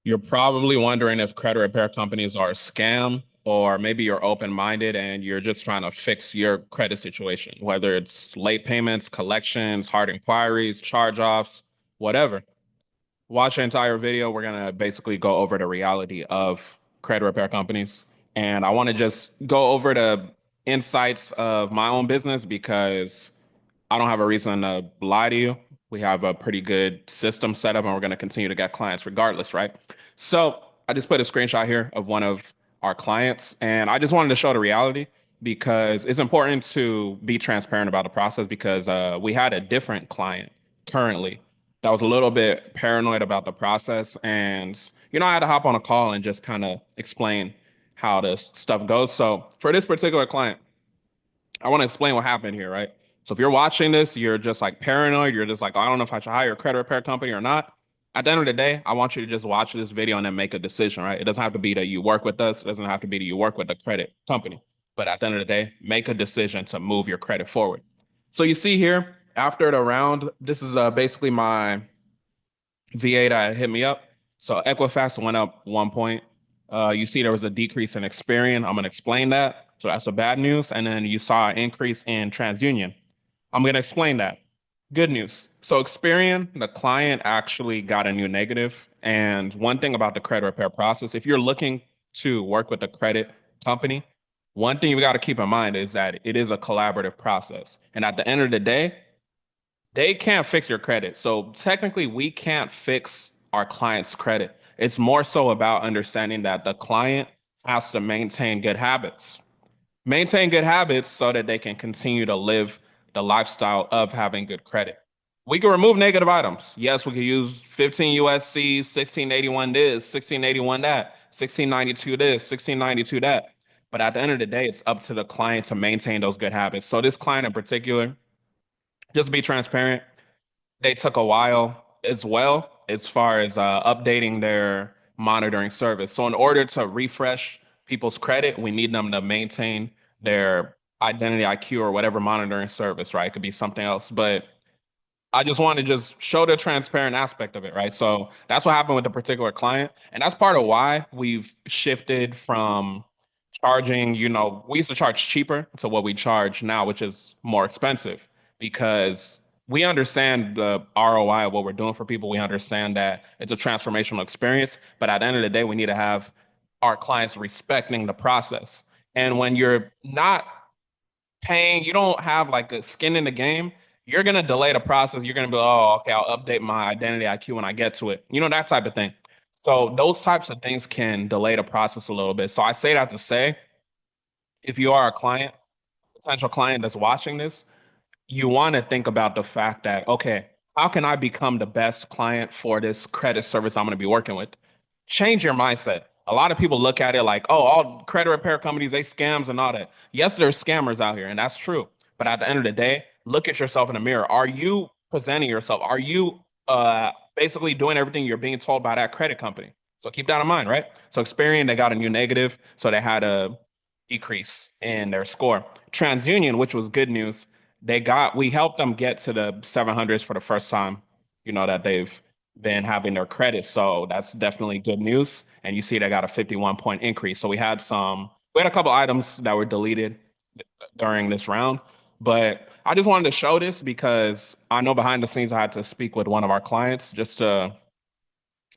You're probably wondering if credit repair companies are a scam, or maybe you're open-minded and you're just trying to fix your credit situation, whether it's late payments, collections, hard inquiries, charge-offs, whatever. Watch the entire video. We're gonna basically go over the reality of credit repair companies. And I want to just go over the insights of my own business because I don't have a reason to lie to you. We have a pretty good system set up and we're going to continue to get clients regardless, right? So I just put a screenshot here of one of our clients and I just wanted to show the reality because it's important to be transparent about the process because we had a different client currently that was a little bit paranoid about the process. And, I had to hop on a call and just kind of explain how this stuff goes. So for this particular client, I want to explain what happened here, right? So if you're watching this, you're just like paranoid. You're just like, oh, I don't know if I should hire a credit repair company or not. At the end of the day, I want you to just watch this video and then make a decision, right? It doesn't have to be that you work with us. It doesn't have to be that you work with a credit company. But at the end of the day, make a decision to move your credit forward. So you see here, after the round, this is basically my VA that hit me up. So Equifax went up 1 point. You see there was a decrease in Experian. I'm going to explain that. So that's the bad news. And then you saw an increase in TransUnion. I'm going to explain that. Good news. So Experian, the client actually got a new negative. And one thing about the credit repair process, if you're looking to work with a credit company, one thing you got to keep in mind is that it is a collaborative process. And at the end of the day, they can't fix your credit. So technically, we can't fix our client's credit. It's more so about understanding that the client has to maintain good habits. Maintain good habits so that they can continue to live the lifestyle of having good credit. We can remove negative items. Yes, we can use 15 USC, 1681 this, 1681 that, 1692 this, 1692 that. But at the end of the day, it's up to the client to maintain those good habits. So this client in particular, just to be transparent, they took a while as well as far as updating their monitoring service. So in order to refresh people's credit, we need them to maintain their identity IQ or whatever monitoring service, right? It could be something else, but I just want to just show the transparent aspect of it, right? So that's what happened with the particular client, and that's part of why we've shifted from charging, we used to charge cheaper to what we charge now, which is more expensive because we understand the ROI of what we're doing for people. We understand that it's a transformational experience, but at the end of the day, we need to have our clients respecting the process. And when you're not paying, you don't have like a skin in the game, you're gonna delay the process. You're gonna be, oh, okay, I'll update my identity IQ when I get to it. That type of thing. So those types of things can delay the process a little bit. So I say that to say, if you are a client, potential client that's watching this, you want to think about the fact that, okay, how can I become the best client for this credit service I'm going to be working with? Change your mindset. A lot of people look at it like, oh, all credit repair companies, they scams and all that. Yes, there's scammers out here, and that's true. But at the end of the day, look at yourself in the mirror. Are you presenting yourself? Are you basically doing everything you're being told by that credit company? So keep that in mind, right? So Experian, they got a new negative, so they had a decrease in their score. TransUnion, which was good news, we helped them get to the 700s for the first time, that they've been having their credit. So that's definitely good news. And you see they got a 51-point increase. So we had a couple items that were deleted during this round. But I just wanted to show this because I know behind the scenes I had to speak with one of our clients just to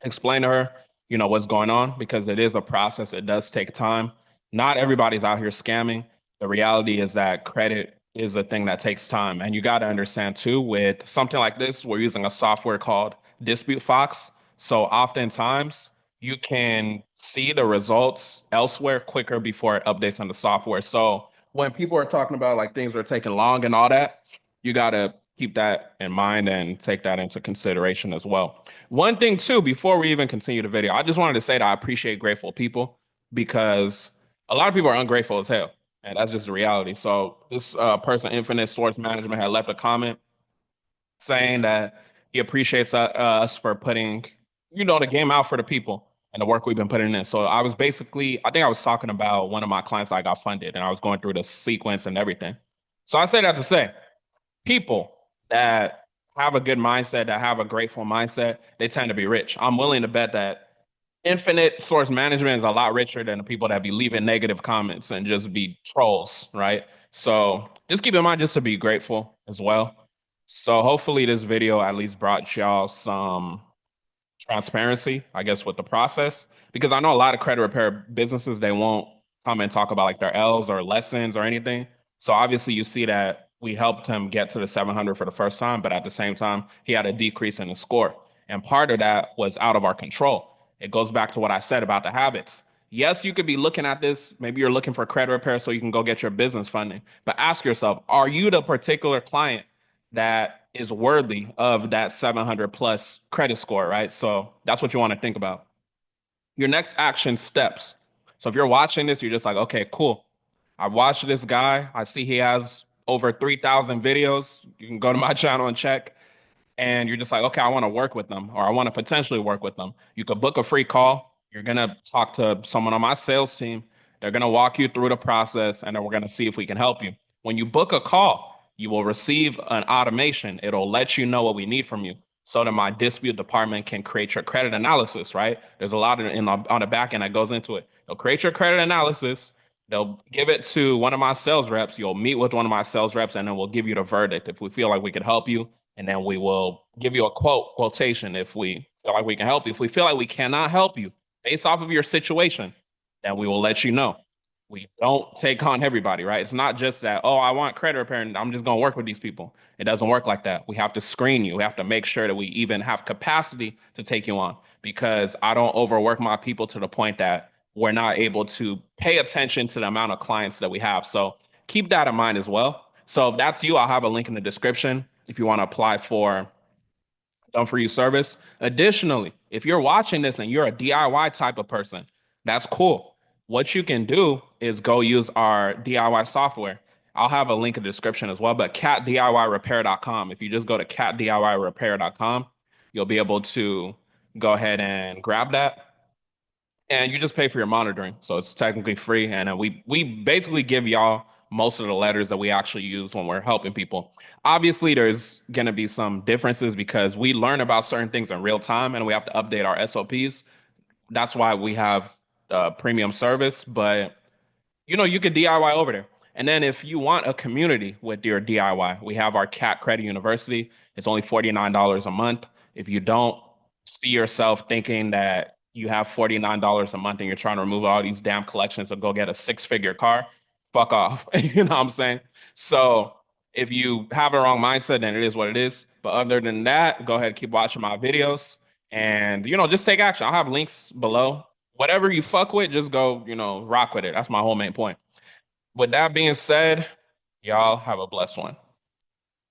explain to her, what's going on because it is a process. It does take time. Not everybody's out here scamming. The reality is that credit is a thing that takes time. And you got to understand too, with something like this, we're using a software called Dispute Fox. So oftentimes you can see the results elsewhere quicker before it updates on the software. So when people are talking about like things are taking long and all that, you got to keep that in mind and take that into consideration as well. One thing too, before we even continue the video, I just wanted to say that I appreciate grateful people because a lot of people are ungrateful as hell, and that's just the reality. So this person, Infinite Source Management, had left a comment saying that he appreciates us for putting, the game out for the people and the work we've been putting in. So I think I was talking about one of my clients I got funded, and I was going through the sequence and everything. So I say that to say, people that have a good mindset, that have a grateful mindset, they tend to be rich. I'm willing to bet that Infinite source management is a lot richer than the people that be leaving negative comments and just be trolls, right? So just keep in mind just to be grateful as well. So hopefully this video at least brought y'all some transparency, I guess, with the process. Because I know a lot of credit repair businesses, they won't come and talk about like their L's or lessons or anything. So obviously you see that we helped him get to the 700 for the first time, but at the same time, he had a decrease in his score. And part of that was out of our control. It goes back to what I said about the habits. Yes, you could be looking at this. Maybe you're looking for credit repair so you can go get your business funding. But ask yourself, are you the particular client that is worthy of that 700 plus credit score, right? So that's what you want to think about. Your next action steps. So if you're watching this, you're just like, okay, cool. I watched this guy. I see he has over 3,000 videos. You can go to my channel and check and you're just like, okay, I want to work with them or I want to potentially work with them. You could book a free call. You're going to talk to someone on my sales team. They're going to walk you through the process and then we're going to see if we can help you. When you book a call, you will receive an automation. It'll let you know what we need from you so that my dispute department can create your credit analysis, right? There's a lot on the back end that goes into it. They'll create your credit analysis. They'll give it to one of my sales reps. You'll meet with one of my sales reps, and then we'll give you the verdict if we feel like we could help you and then we will give you a quotation if we feel like we can help you. If we feel like we cannot help you based off of your situation, then we will let you know. We don't take on everybody, right? It's not just that, oh, I want credit repair and I'm just going to work with these people. It doesn't work like that. We have to screen you. We have to make sure that we even have capacity to take you on because I don't overwork my people to the point that we're not able to pay attention to the amount of clients that we have. So keep that in mind as well. So if that's you, I'll have a link in the description if you want to apply for done for you service. Additionally, if you're watching this and you're a DIY type of person, that's cool. What you can do is go use our DIY software. I'll have a link in the description as well, but catdiyrepair.com. If you just go to catdiyrepair.com, you'll be able to go ahead and grab that and you just pay for your monitoring. So it's technically free. And we basically give y'all most of the letters that we actually use when we're helping people. Obviously, there's going to be some differences because we learn about certain things in real time and we have to update our SOPs. That's why we have premium service. But you could DIY over there. And then if you want a community with your DIY, we have our Cat Credit University. It's only $49 a month. If you don't see yourself thinking that you have $49 a month and you're trying to remove all these damn collections or go get a six-figure car, fuck off. You know what I'm saying? So if you have a wrong mindset, then it is what it is. But other than that, go ahead and keep watching my videos and just take action. I'll have links below whatever you fuck with, just go, rock with it. That's my whole main point. With that being said, y'all have a blessed one.